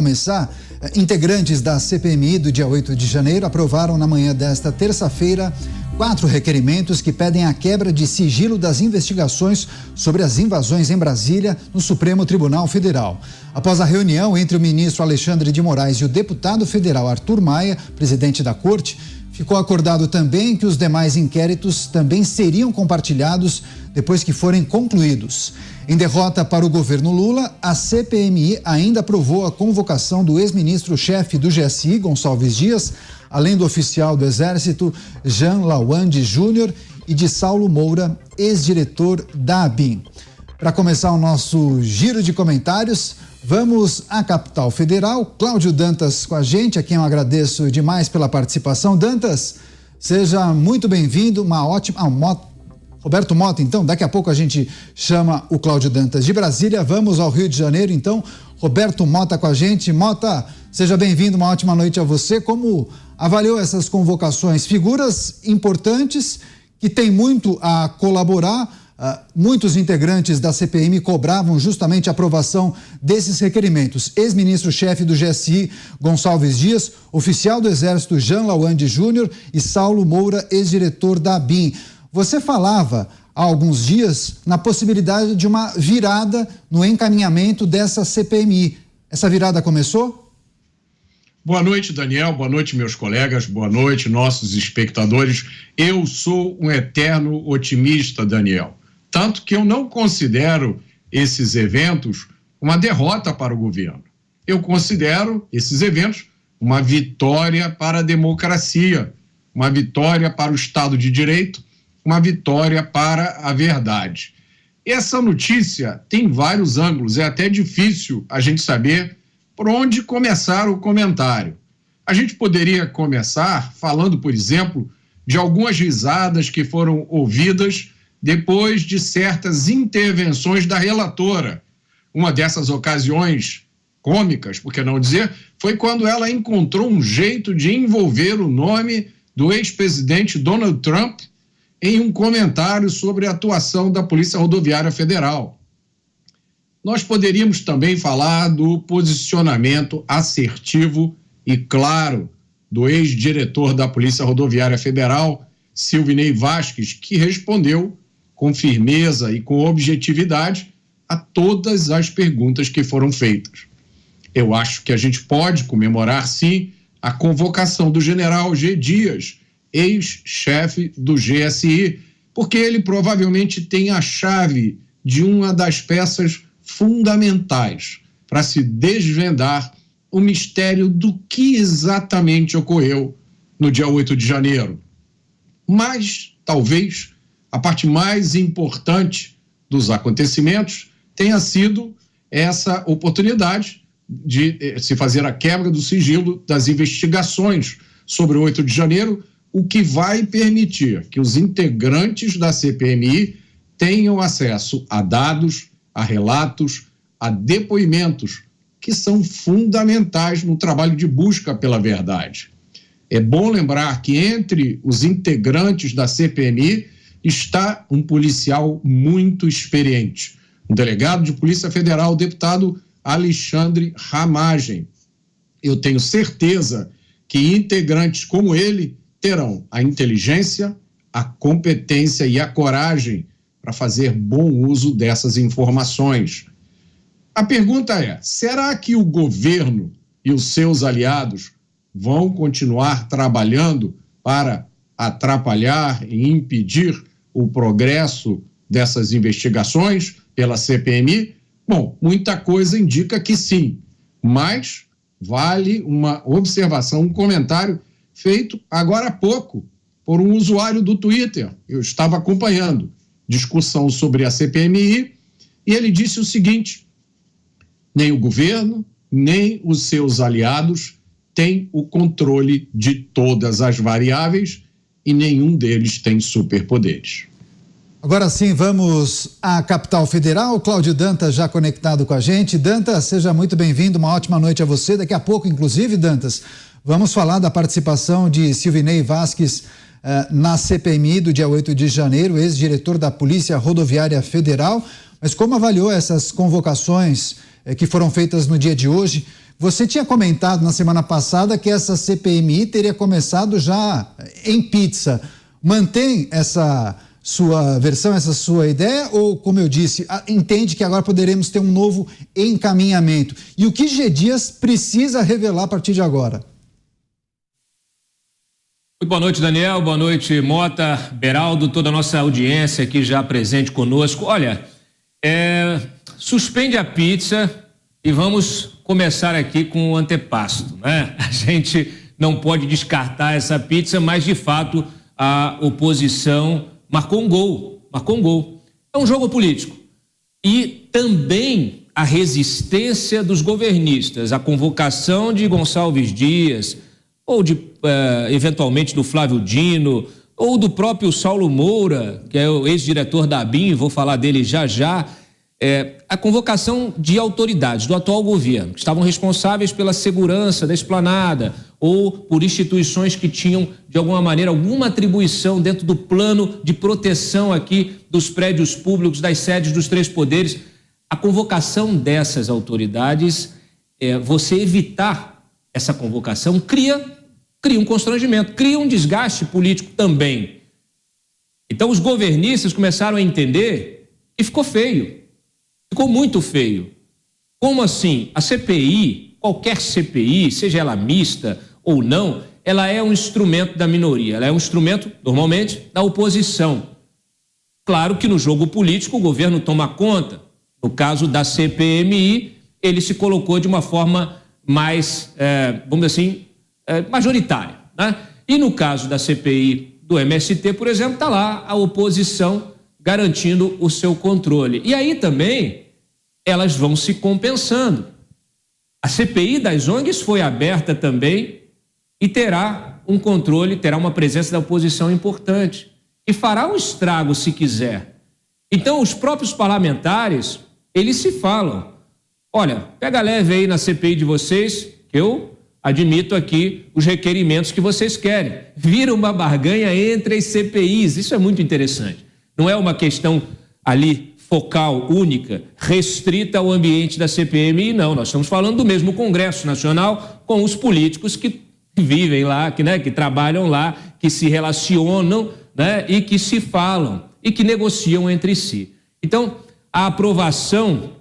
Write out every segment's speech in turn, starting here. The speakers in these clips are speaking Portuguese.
Começar, integrantes da CPMI do dia 8 de janeiro aprovaram na manhã desta terça-feira 4 requerimentos que pedem a quebra de sigilo das investigações sobre as invasões em Brasília no Supremo Tribunal Federal. Após a reunião entre o ministro Alexandre de Moraes e o deputado federal Arthur Maia, presidente da Corte, ficou acordado também que os demais inquéritos também seriam compartilhados depois que forem concluídos. Em derrota para o governo Lula, a CPMI ainda aprovou a convocação do ex-ministro-chefe do GSI, Gonçalves Dias, além do oficial do Exército, Jean Lawande Júnior, e de Saulo Moura, ex-diretor da ABIN. Para começar o nosso giro de comentários, vamos à capital federal. Cláudio Dantas com a gente, a quem eu agradeço demais pela participação. Dantas, seja muito bem-vindo, uma ótima... Roberto Mota, então, daqui a pouco a gente chama o Cláudio Dantas de Brasília. Vamos ao Rio de Janeiro, então. Roberto Mota com a gente. Mota, seja bem-vindo, uma ótima noite a você. Como avaliou essas convocações? Figuras importantes que têm muito a colaborar. Muitos integrantes da CPMI cobravam justamente a aprovação desses requerimentos. Ex-ministro-chefe do GSI, Gonçalves Dias, oficial do Exército, Jean Lawande Júnior, e Saulo Moura, ex-diretor da ABIN. Você falava há alguns dias na possibilidade de uma virada no encaminhamento dessa CPMI. Essa virada começou? Boa noite, Daniel. Boa noite, meus colegas. Boa noite, nossos espectadores. Eu sou um eterno otimista, Daniel. Tanto que eu não considero esses eventos uma derrota para o governo. Eu considero esses eventos uma vitória para a democracia, uma vitória para o Estado de Direito, uma vitória para a verdade. Essa notícia tem vários ângulos, é até difícil a gente saber por onde começar o comentário. A gente poderia começar falando, por exemplo, de algumas risadas que foram ouvidas depois de certas intervenções da relatora. Uma dessas ocasiões cômicas, por que não dizer, foi quando ela encontrou um jeito de envolver o nome do ex-presidente Donald Trump em um comentário sobre a atuação da Polícia Rodoviária Federal. Nós poderíamos também falar do posicionamento assertivo e claro do ex-diretor da Polícia Rodoviária Federal, Silvinei Vasquez, que respondeu com firmeza e com objetividade a todas as perguntas que foram feitas. Eu acho que a gente pode comemorar, sim, a convocação do general G. Dias, ex-chefe do GSI, porque ele provavelmente tem a chave de uma das peças fundamentais para se desvendar o mistério do que exatamente ocorreu no dia 8 de janeiro. Mas, talvez, a parte mais importante dos acontecimentos tenha sido essa oportunidade de se fazer a quebra do sigilo das investigações sobre o 8 de janeiro, o que vai permitir que os integrantes da CPMI tenham acesso a dados, a relatos, a depoimentos que são fundamentais no trabalho de busca pela verdade. É bom lembrar que entre os integrantes da CPMI está um policial muito experiente, um delegado de Polícia Federal, o deputado Alexandre Ramagem. Eu tenho certeza que integrantes como ele terão a inteligência, a competência e a coragem para fazer bom uso dessas informações. A pergunta é: será que o governo e os seus aliados vão continuar trabalhando para atrapalhar e impedir o progresso dessas investigações pela CPMI? Bom, muita coisa indica que sim, mas vale uma observação, um comentário feito agora há pouco por um usuário do Twitter. Eu estava acompanhando discussão sobre a CPMI e ele disse o seguinte: nem o governo, nem os seus aliados têm o controle de todas as variáveis e nenhum deles tem superpoderes. Agora sim, vamos à capital federal. Cláudio Dantas já conectado com a gente. Dantas, seja muito bem-vindo, uma ótima noite a você. Daqui a pouco, inclusive, Dantas, vamos falar da participação de Silvinei Vasquez na CPMI do dia 8 de janeiro, ex-diretor da Polícia Rodoviária Federal. Mas como avaliou essas convocações que foram feitas no dia de hoje? você tinha comentado na semana passada que essa CPMI teria começado já em pizza. Mantém essa sua versão, essa sua ideia, ou, como eu disse, entende que agora poderemos ter um novo encaminhamento? E o que G. Dias precisa revelar a partir de agora? Muito boa noite, Daniel, boa noite, Mota, Beraldo, toda a nossa audiência aqui já presente conosco. Olha, suspende a pizza e vamos começar aqui com o antepasto, né? A gente não pode descartar essa pizza, mas de fato a oposição marcou um gol. É um jogo político. E também a resistência dos governistas, a convocação de Gonçalves Dias, ou de, eventualmente, do Flávio Dino, ou do próprio Saulo Moura, que é o ex-diretor da ABIN, vou falar dele já, a convocação de autoridades do atual governo, que estavam responsáveis pela segurança da esplanada, ou por instituições que tinham, de alguma maneira, alguma atribuição dentro do plano de proteção aqui dos prédios públicos, das sedes dos três poderes. A convocação dessas autoridades, você evitar essa convocação, cria um constrangimento, cria um desgaste político também. Então os governistas começaram a entender que ficou feio, ficou muito feio. Como assim? A CPI, qualquer CPI, seja ela mista ou não, ela é um instrumento da minoria, ela é um instrumento, normalmente, da oposição. Claro que no jogo político o governo toma conta. No caso da CPMI, ele se colocou de uma forma mais, vamos dizer assim, majoritária, né? E no caso da CPI do MST, por exemplo, está lá a oposição garantindo o seu controle. E aí também elas vão se compensando. A CPI das ONGs foi aberta também e terá um controle, terá uma presença da oposição importante e fará um estrago se quiser. Então os próprios parlamentares, eles se falam: olha, pega leve aí na CPI de vocês, que eu admito aqui os requerimentos que vocês querem. Vira uma barganha entre as CPIs, isso é muito interessante. Não é uma questão ali focal, única, restrita ao ambiente da CPMI, não. Nós estamos falando do mesmo Congresso Nacional com os políticos que vivem lá, que trabalham lá, que se relacionam, né, e que se falam e que negociam entre si. Então, a aprovação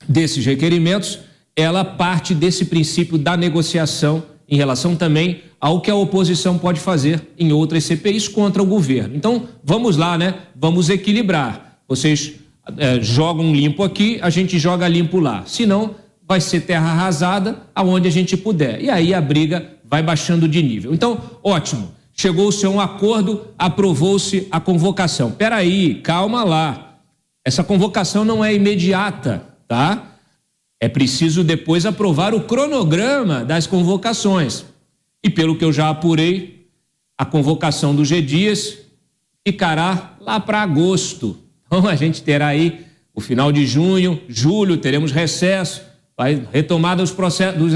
desses requerimentos, ela parte desse princípio da negociação em relação também ao que a oposição pode fazer em outras CPIs contra o governo. Então, vamos lá, né? Vamos equilibrar. Vocês jogam limpo aqui, a gente joga limpo lá. Senão, vai ser terra arrasada aonde a gente puder. E aí a briga vai baixando de nível. Então, ótimo. Chegou-se a um acordo, aprovou-se a convocação. Peraí, calma lá. Essa convocação não é imediata, tá? É preciso depois aprovar o cronograma das convocações. E pelo que eu já apurei, a convocação do G. Dias ficará lá para agosto. Então a gente terá aí o final de junho, julho, teremos recesso, vai retomada os processos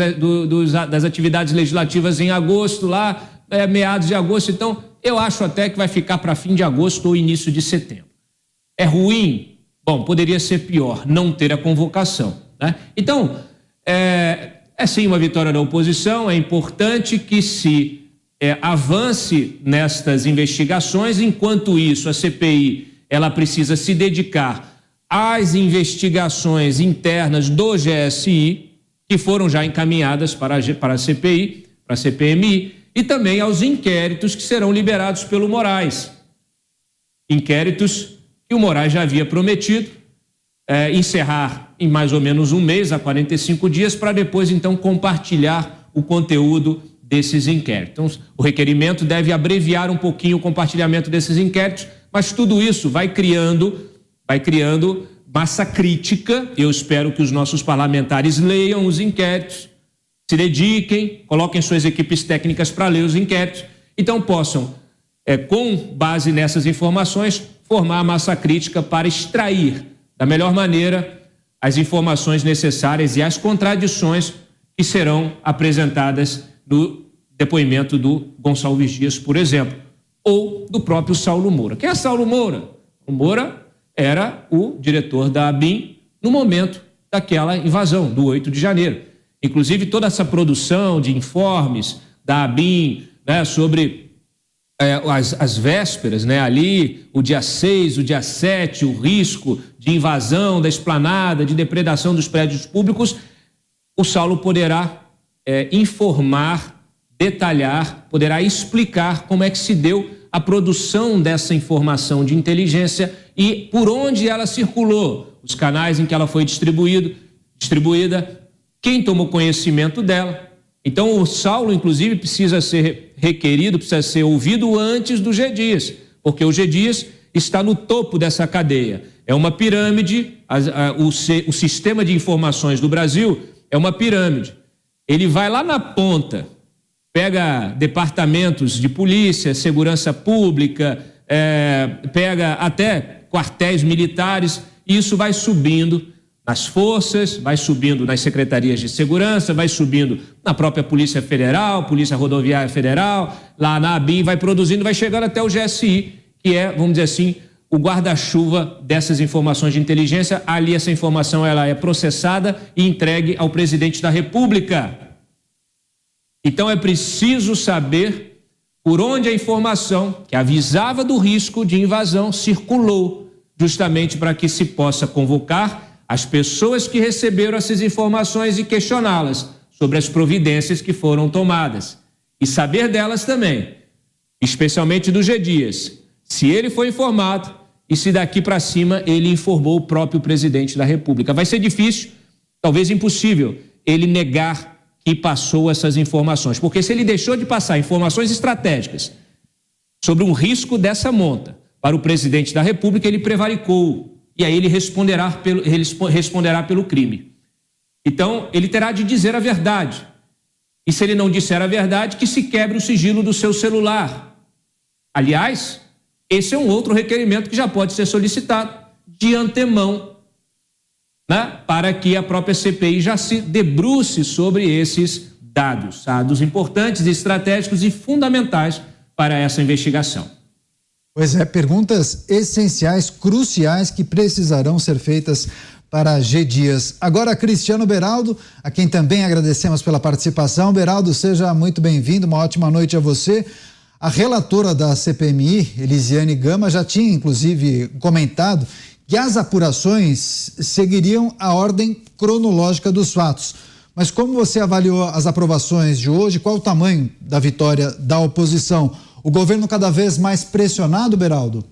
das atividades legislativas em agosto, lá, meados de agosto. Então eu acho até que vai ficar para fim de agosto ou início de setembro. É ruim? Bom, poderia ser pior, não ter a convocação, né? Então, é sim uma vitória da oposição. É importante que se avance nestas investigações. Enquanto isso, a CPI ela precisa se dedicar às investigações internas do GSI, que foram já encaminhadas para a CPI, para a CPMI, e também aos inquéritos que serão liberados pelo Moraes. Inquéritos que o Moraes já havia prometido encerrar em mais ou menos um mês, a 45 dias, para depois, então, compartilhar o conteúdo desses inquéritos. Então, o requerimento deve abreviar um pouquinho o compartilhamento desses inquéritos, mas tudo isso vai criando massa crítica. Eu espero que os nossos parlamentares leiam os inquéritos, se dediquem, coloquem suas equipes técnicas para ler os inquéritos, então possam, com base nessas informações, formar a massa crítica para extrair da melhor maneira as informações necessárias e as contradições que serão apresentadas no depoimento do Gonçalves Dias, por exemplo, ou do próprio Saulo Moura. Quem é Saulo Moura? O Moura era o diretor da ABIN no momento daquela invasão, do 8 de janeiro. inclusive toda essa produção de informes da ABIN, né, sobre as vésperas, né, ali, o dia 6, o dia 7, o risco de invasão da esplanada, de depredação dos prédios públicos, o Saulo poderá informar, detalhar, poderá explicar como é que se deu a produção dessa informação de inteligência e por onde ela circulou, os canais em que ela foi distribuída, quem tomou conhecimento dela. Então o Saulo, inclusive, precisa ser requerido, precisa ser ouvido antes do G. Dias, porque o G. Dias está no topo dessa cadeia. É uma pirâmide, o sistema de informações do Brasil é uma pirâmide. Ele vai lá na ponta, pega departamentos de polícia, segurança pública, pega até quartéis militares, e isso vai subindo nas forças, vai subindo nas secretarias de segurança, vai subindo na própria Polícia Federal, Polícia Rodoviária Federal, lá na ABIN, vai produzindo, vai chegando até o GSI, que é, vamos dizer assim, o guarda-chuva dessas informações de inteligência. Ali essa informação ela é processada e entregue ao presidente da República. Então é preciso saber por onde a informação que avisava do risco de invasão circulou, justamente para que se possa convocar as pessoas que receberam essas informações e questioná-las sobre as providências que foram tomadas. E saber delas também, especialmente do G. Dias, se ele foi informado e se daqui para cima ele informou o próprio presidente da República. Vai ser difícil, talvez impossível, ele negar que passou essas informações, porque se ele deixou de passar informações estratégicas sobre um risco dessa monta para o presidente da República, ele prevaricou, e aí ele responderá pelo crime. Então, ele terá de dizer a verdade. E se ele não disser a verdade, que se quebre o sigilo do seu celular. Aliás, esse é um outro requerimento que já pode ser solicitado de antemão, né, para que a própria CPI já se debruce sobre esses dados importantes, estratégicos e fundamentais para essa investigação. Pois é, perguntas essenciais, cruciais, que precisarão ser feitas para G. Dias. Agora, Cristiano Beraldo, a quem também agradecemos pela participação. Beraldo, seja muito bem-vindo, uma ótima noite a você. A relatora da CPMI, Elisiane Gama, já tinha, inclusive, comentado que as apurações seguiriam a ordem cronológica dos fatos. Mas como você avaliou as aprovações de hoje? Qual o tamanho da vitória da oposição? O governo cada vez mais pressionado, Beraldo?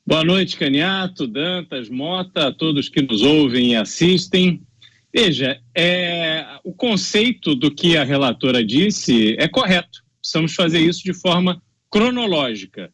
Boa noite, Caniato, Dantas, Mota, todos que nos ouvem e assistem. Veja, o conceito do que a relatora disse é correto. Precisamos fazer isso de forma cronológica.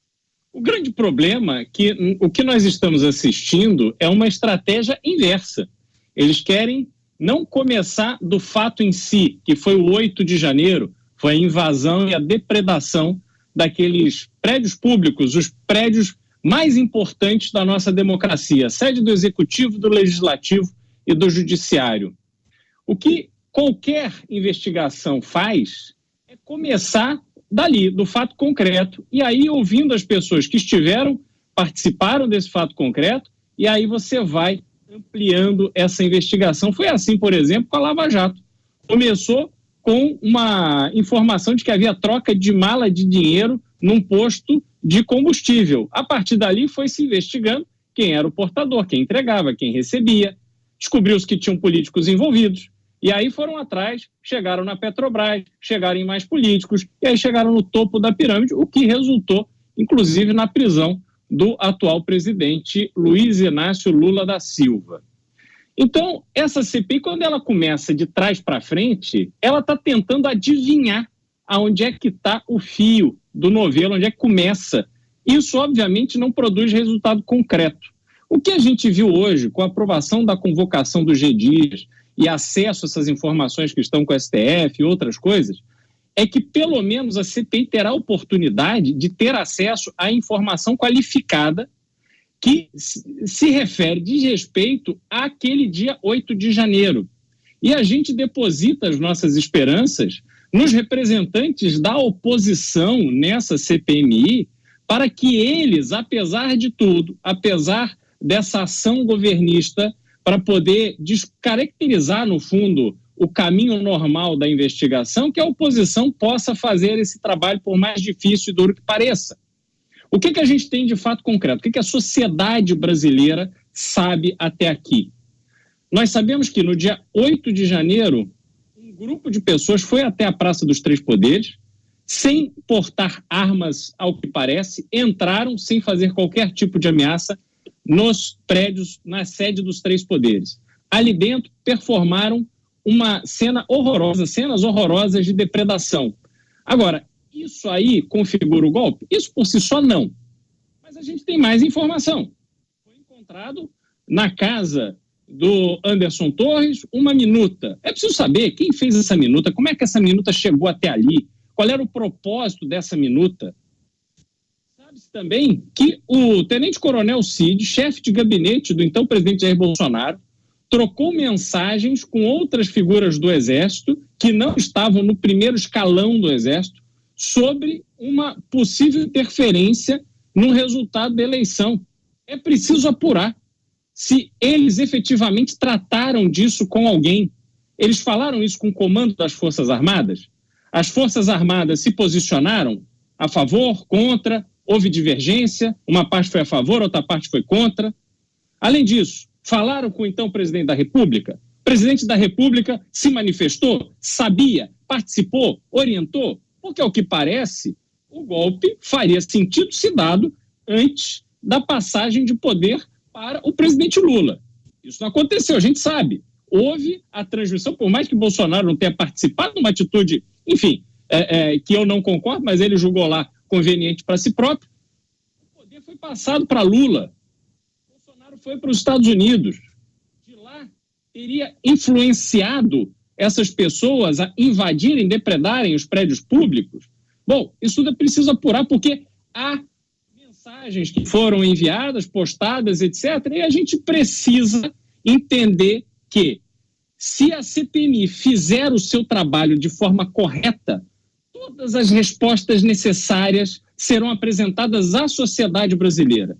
O grande problema é que o que nós estamos assistindo é uma estratégia inversa. Eles querem não começar do fato em si, que foi o 8 de janeiro, foi a invasão e a depredação daqueles prédios públicos, os prédios mais importantes da nossa democracia, sede do Executivo, do Legislativo e do Judiciário. O que qualquer investigação faz é começar dali, do fato concreto, e aí ouvindo as pessoas que participaram desse fato concreto, e aí você vai ampliando essa investigação. Foi assim, por exemplo, com a Lava Jato. Começou com uma informação de que havia troca de mala de dinheiro num posto de combustível. A partir dali foi se investigando quem era o portador, quem entregava, quem recebia. Descobriu-se que tinham políticos envolvidos. E aí foram atrás, chegaram na Petrobras, chegaram em mais políticos, e aí chegaram no topo da pirâmide, o que resultou, inclusive, na prisão do atual presidente Luiz Inácio Lula da Silva. Então, essa CPI, quando ela começa de trás para frente, ela está tentando adivinhar aonde é que está o fio do novelo, onde é que começa. Isso, obviamente, não produz resultado concreto. O que a gente viu hoje, com a aprovação da convocação do G. Dias e acesso a essas informações que estão com o STF e outras coisas, é que pelo menos a CPI terá a oportunidade de ter acesso à informação qualificada que se refere, diz respeito àquele dia 8 de janeiro. E a gente deposita as nossas esperanças nos representantes da oposição nessa CPMI, para que eles, apesar de tudo, apesar dessa ação governista, para poder descaracterizar, no fundo, o caminho normal da investigação, que a oposição possa fazer esse trabalho, por mais difícil e duro que pareça. O que a gente tem de fato concreto? O que a sociedade brasileira sabe até aqui? Nós sabemos que no dia 8 de janeiro, um grupo de pessoas foi até a Praça dos Três Poderes, sem portar armas, ao que parece, entraram sem fazer qualquer tipo de ameaça nos prédios, na sede dos Três Poderes. Ali dentro, performaram uma cena horrorosa, cenas horrorosas de depredação. Agora, isso aí configura o golpe? Isso por si só não. Mas a gente tem mais informação. Foi encontrado na casa do Anderson Torres uma minuta. É preciso saber quem fez essa minuta, como é que essa minuta chegou até ali, qual era o propósito dessa minuta. Sabe-se também que o tenente-coronel Cid, chefe de gabinete do então presidente Jair Bolsonaro, trocou mensagens com outras figuras do Exército que não estavam no primeiro escalão do Exército sobre uma possível interferência no resultado da eleição. É preciso apurar se eles efetivamente trataram disso com alguém. Eles falaram isso com o comando das Forças Armadas? As Forças Armadas se posicionaram a favor, contra, houve divergência, uma parte foi a favor, outra parte foi contra. Além disso, falaram com o então presidente da República? O presidente da República se manifestou, sabia, participou, orientou? Porque, ao que parece, o golpe faria sentido se dado antes da passagem de poder para o presidente Lula. Isso não aconteceu, a gente sabe. Houve a transmissão, por mais que Bolsonaro não tenha participado de uma atitude, enfim, que eu não concordo, mas ele julgou lá conveniente para si próprio, o poder foi passado para Lula. Bolsonaro foi para os Estados Unidos. De lá, teria influenciado essas pessoas a invadirem, depredarem os prédios públicos? Bom, isso tudo é preciso apurar, porque há mensagens que foram enviadas, postadas, etc., e a gente precisa entender que, se a CPMI fizer o seu trabalho de forma correta, todas as respostas necessárias serão apresentadas à sociedade brasileira.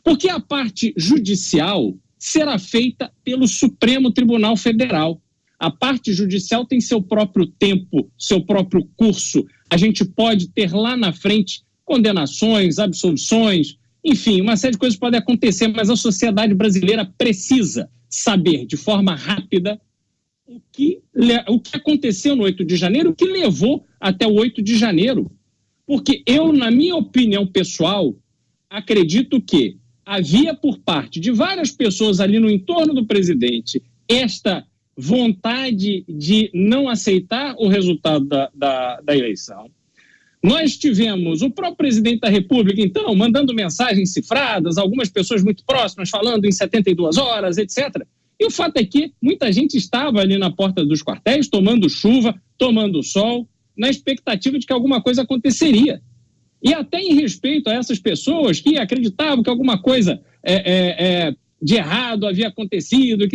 Porque a parte judicial será feita pelo Supremo Tribunal Federal. A parte judicial tem seu próprio tempo, seu próprio curso. A gente pode ter lá na frente condenações, absoluções, enfim, uma série de coisas podem acontecer, mas a sociedade brasileira precisa saber de forma rápida o que aconteceu no 8 de janeiro, o que levou até o 8 de janeiro. Porque eu, na minha opinião pessoal, acredito que havia por parte de várias pessoas ali no entorno do presidente esta vontade de não aceitar o resultado da eleição. Nós tivemos o próprio presidente da República, então, mandando mensagens cifradas, algumas pessoas muito próximas falando em 72 horas, etc. E o fato é que muita gente estava ali na porta dos quartéis, tomando chuva, tomando sol, na expectativa de que alguma coisa aconteceria. E até em respeito a essas pessoas que acreditavam que alguma coisa de errado havia acontecido,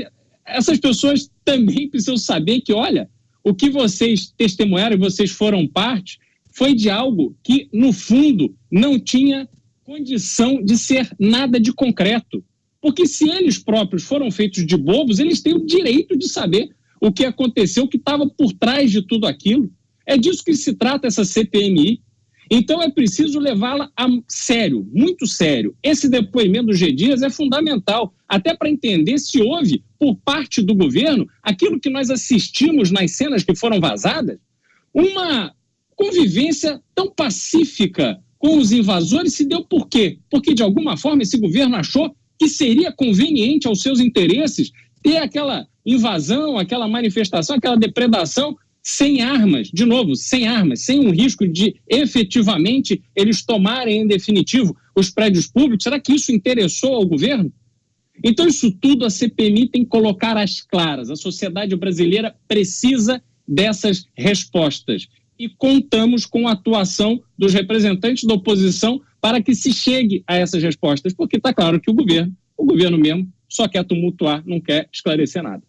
essas pessoas também precisam saber que, olha, o que vocês testemunharam e vocês foram parte foi de algo que, no fundo, não tinha condição de ser nada de concreto. Porque se eles próprios foram feitos de bobos, eles têm o direito de saber o que aconteceu, o que estava por trás de tudo aquilo. É disso que se trata essa CPMI. Então é preciso levá-la a sério, muito sério. Esse depoimento do G. Dias é fundamental, até para entender se houve, por parte do governo, aquilo que nós assistimos nas cenas que foram vazadas, uma convivência tão pacífica com os invasores. Se deu por quê? Porque, de alguma forma, esse governo achou que seria conveniente aos seus interesses ter aquela invasão, aquela manifestação, aquela depredação sem armas, de novo, sem armas, sem um risco de efetivamente eles tomarem em definitivo os prédios públicos. Será que isso interessou ao governo? Então isso tudo a CPMI tem que colocar às claras. A sociedade brasileira precisa dessas respostas e contamos com a atuação dos representantes da oposição para que se chegue a essas respostas, porque está claro que o governo mesmo só quer tumultuar, não quer esclarecer nada.